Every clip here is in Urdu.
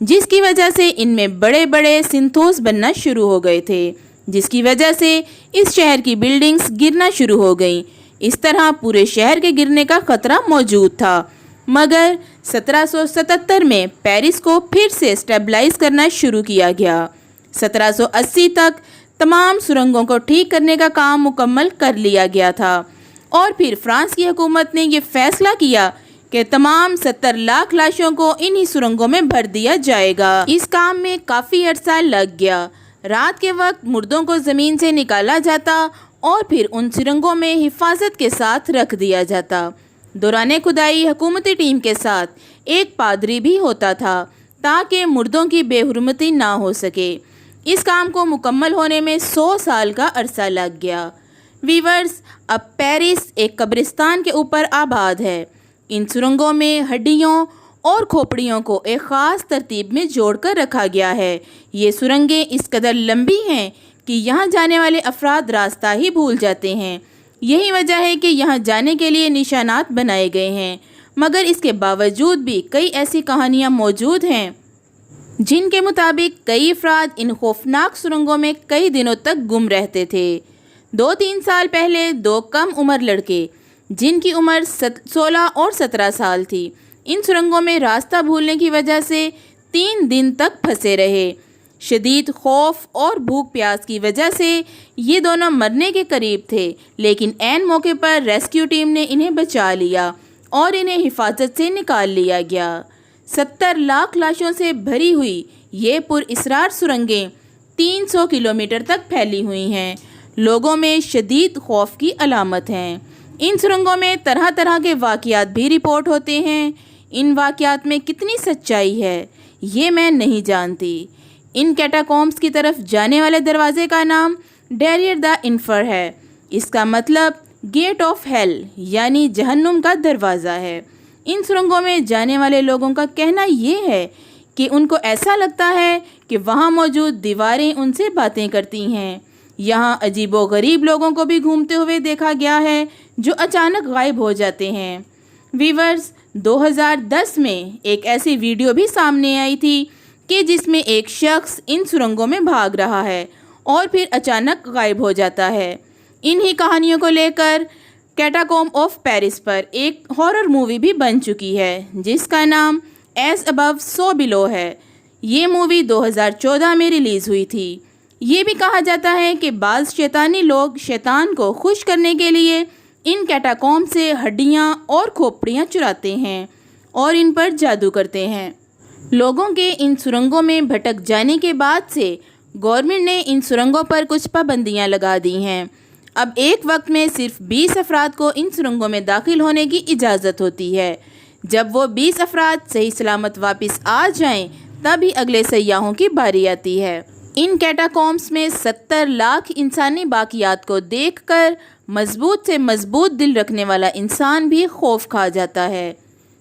جس کی وجہ سے ان میں بڑے بڑے سنتھوس بننا شروع ہو گئے تھے، جس کی وجہ سے اس شہر کی بلڈنگز گرنا شروع ہو گئیں۔ اس طرح پورے شہر کے گرنے کا خطرہ موجود تھا، مگر 1777 میں پیرس کو پھر سے سٹیبلائز کرنا شروع کیا گیا۔ 1780 تک تمام سرنگوں کو ٹھیک کرنے کا کام مکمل کر لیا گیا تھا، اور پھر فرانس کی حکومت نے یہ فیصلہ کیا کہ تمام 70 لاکھ لاشوں کو انہی سرنگوں میں بھر دیا جائے گا۔ اس کام میں کافی عرصہ لگ گیا۔ رات کے وقت مردوں کو زمین سے نکالا جاتا اور پھر ان سرنگوں میں حفاظت کے ساتھ رکھ دیا جاتا۔ دوران کھدائی حکومتی ٹیم کے ساتھ ایک پادری بھی ہوتا تھا تاکہ مردوں کی بے حرمتی نہ ہو سکے۔ اس کام کو مکمل ہونے میں 100 سال کا عرصہ لگ گیا۔ ویورز، اب پیرس ایک قبرستان کے اوپر آباد ہے۔ ان سرنگوں میں ہڈیوں اور کھوپڑیوں کو ایک خاص ترتیب میں جوڑ کر رکھا گیا ہے۔ یہ سرنگیں اس قدر لمبی ہیں کہ یہاں جانے والے افراد راستہ ہی بھول جاتے ہیں۔ یہی وجہ ہے کہ یہاں جانے کے لیے نشانات بنائے گئے ہیں، مگر اس کے باوجود بھی کئی ایسی کہانیاں موجود ہیں جن کے مطابق کئی افراد ان خوفناک سرنگوں میں کئی دنوں تک گم رہتے تھے۔ 2-3 سال پہلے 2 کم عمر لڑکے جن کی عمر 16 اور 17 سال تھی، ان سرنگوں میں راستہ بھولنے کی وجہ سے 3 دن تک پھنسے رہے۔ شدید خوف اور بھوک پیاس کی وجہ سے یہ دونوں مرنے کے قریب تھے، لیکن عین موقع پر ریسکیو ٹیم نے انہیں بچا لیا اور انہیں حفاظت سے نکال لیا گیا۔ 70 لاکھ لاشوں سے بھری ہوئی یہ پر اسرار سرنگیں 300 کلومیٹر تک پھیلی ہوئی ہیں، لوگوں میں شدید خوف کی علامت ہیں۔ ان سرنگوں میں طرح طرح کے واقعات بھی رپورٹ ہوتے ہیں۔ ان واقعات میں کتنی سچائی ہے یہ میں نہیں جانتی۔ ان کیٹاکومبس کی طرف جانے والے دروازے کا نام ڈیریر دا انفر ہے۔ اس کا مطلب گیٹ آف ہیل یعنی جہنم کا دروازہ ہے۔ ان سرنگوں میں جانے والے لوگوں کا کہنا یہ ہے کہ ان کو ایسا لگتا ہے کہ وہاں موجود دیواریں ان سے باتیں کرتی ہیں۔ یہاں عجیب و غریب لوگوں کو بھی گھومتے ہوئے دیکھا گیا ہے جو اچانک غائب ہو جاتے ہیں۔ ویورز، 2010 میں ایک ایسی ویڈیو بھی سامنے آئی تھی کہ جس میں ایک شخص ان سرنگوں میں بھاگ رہا ہے اور پھر اچانک غائب ہو جاتا ہے۔ انہی کہانیوں کو لے کر کیٹاکومب آف پیرس پر ایک ہارر مووی بھی بن چکی ہے جس کا نام ایز ابو سو بلو ہے۔ یہ مووی 2014 میں ریلیز ہوئی تھی۔ یہ بھی کہا جاتا ہے کہ بعض شیطانی لوگ شیطان کو خوش کرنے کے لیے ان کیٹاکومب سے ہڈیاں اور کھوپڑیاں چراتے ہیں اور ان پر جادو کرتے ہیں۔ لوگوں کے ان سرنگوں میں بھٹک جانے کے بعد سے گورنمنٹ نے ان سرنگوں پر کچھ پابندیاں لگا دی ہیں۔ اب ایک وقت میں صرف 20 افراد کو ان سرنگوں میں داخل ہونے کی اجازت ہوتی ہے۔ جب وہ 20 افراد صحیح سلامت واپس آ جائیں تب ہی اگلے سیاحوں کی باری آتی ہے۔ ان کیٹاکومبس میں 70 لاکھ انسانی باقیات کو دیکھ کر مضبوط سے مضبوط دل رکھنے والا انسان بھی خوف کھا جاتا ہے۔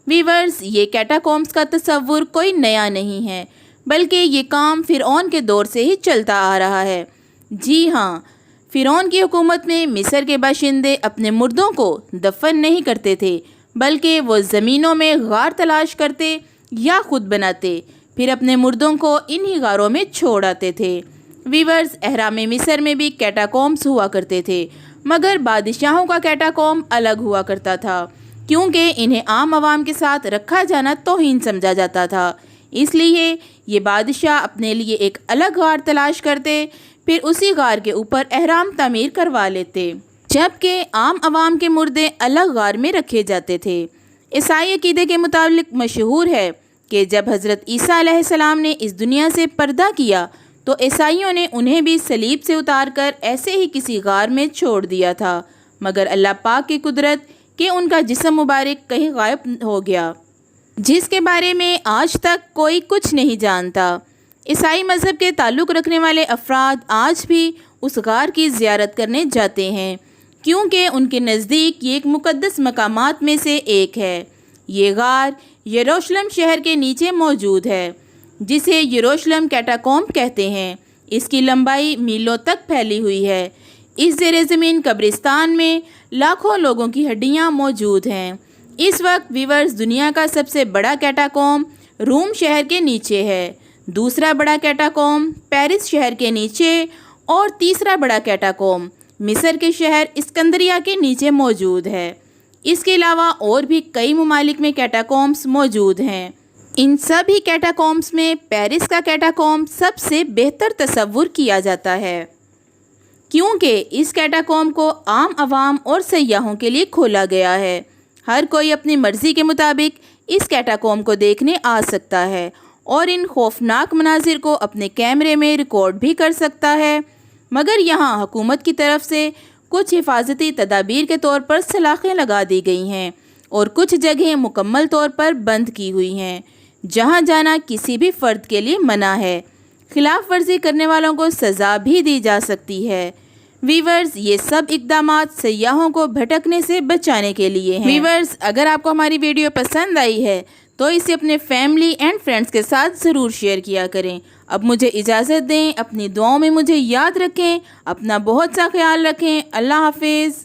ویورز، یہ کیٹاکومبس کا تصور کوئی نیا نہیں ہے، بلکہ یہ کام فرعون کے دور سے ہی چلتا آ رہا ہے۔ جی ہاں، فرعون کی حکومت میں مصر کے باشندے اپنے مردوں کو دفن نہیں کرتے تھے، بلکہ وہ زمینوں میں غار تلاش کرتے یا خود بناتے، پھر اپنے مردوں کو انہی غاروں میں چھوڑ آتے تھے۔ ویورز، اہرام مصر میں بھی کیٹاکومبس ہوا کرتے تھے، مگر بادشاہوں کا کیٹاکومب الگ ہوا کرتا تھا، کیونکہ انہیں عام عوام کے ساتھ رکھا جانا توہین سمجھا جاتا تھا۔ اس لیے یہ بادشاہ اپنے لیے ایک الگ غار تلاش کرتے، پھر اسی غار کے اوپر اہرام تعمیر کروا لیتے، جبکہ عام عوام کے مردے الگ غار میں رکھے جاتے تھے۔ عیسائی عقیدے کے مطابق مشہور ہے کہ جب حضرت عیسیٰ علیہ السلام نے اس دنیا سے پردہ کیا تو عیسائیوں نے انہیں بھی صلیب سے اتار کر ایسے ہی کسی غار میں چھوڑ دیا تھا، مگر اللہ پاک کی قدرت کہ ان کا جسم مبارک کہیں غائب ہو گیا، جس کے بارے میں آج تک کوئی کچھ نہیں جانتا۔ عیسائی مذہب کے تعلق رکھنے والے افراد آج بھی اس غار کی زیارت کرنے جاتے ہیں، کیونکہ ان کے نزدیک یہ ایک مقدس مقامات میں سے ایک ہے۔ یہ غار یروشلم شہر کے نیچے موجود ہے، جسے یروشلم کیٹاکومب کہتے ہیں۔ اس کی لمبائی میلوں تک پھیلی ہوئی ہے۔ اس زیر زمین قبرستان میں لاکھوں لوگوں کی ہڈیاں موجود ہیں۔ اس وقت ویورز، دنیا کا سب سے بڑا کیٹاکومب روم شہر کے نیچے ہے، دوسرا بڑا کیٹاکوم پیرس شہر کے نیچے اور تیسرا بڑا کیٹاکوم مصر کے شہر اسکندریہ کے نیچے موجود ہے۔ اس کے علاوہ اور بھی کئی ممالک میں کیٹاکومس موجود ہیں۔ ان سبھی کیٹاکومس میں پیرس کا کیٹاکوم سب سے بہتر تصور کیا جاتا ہے، کیونکہ اس کیٹاکوم کو عام عوام اور سیاحوں کے لیے کھولا گیا ہے۔ ہر کوئی اپنی مرضی کے مطابق اس کیٹاکوم کو دیکھنے آ سکتا ہے اور ان خوفناک مناظر کو اپنے کیمرے میں ریکارڈ بھی کر سکتا ہے، مگر یہاں حکومت کی طرف سے کچھ حفاظتی تدابیر کے طور پر سلاخیں لگا دی گئی ہیں اور کچھ جگہیں مکمل طور پر بند کی ہوئی ہیں، جہاں جانا کسی بھی فرد کے لیے منع ہے۔ خلاف ورزی کرنے والوں کو سزا بھی دی جا سکتی ہے۔ ویورز، یہ سب اقدامات سیاحوں کو بھٹکنے سے بچانے کے لیے ہیں۔ ویورز، اگر آپ کو ہماری ویڈیو پسند آئی ہے تو اسے اپنے فیملی اینڈ فرینڈز کے ساتھ ضرور شیئر کیا کریں۔ اب مجھے اجازت دیں، اپنی دعاؤں میں مجھے یاد رکھیں، اپنا بہت سا خیال رکھیں۔ اللہ حافظ۔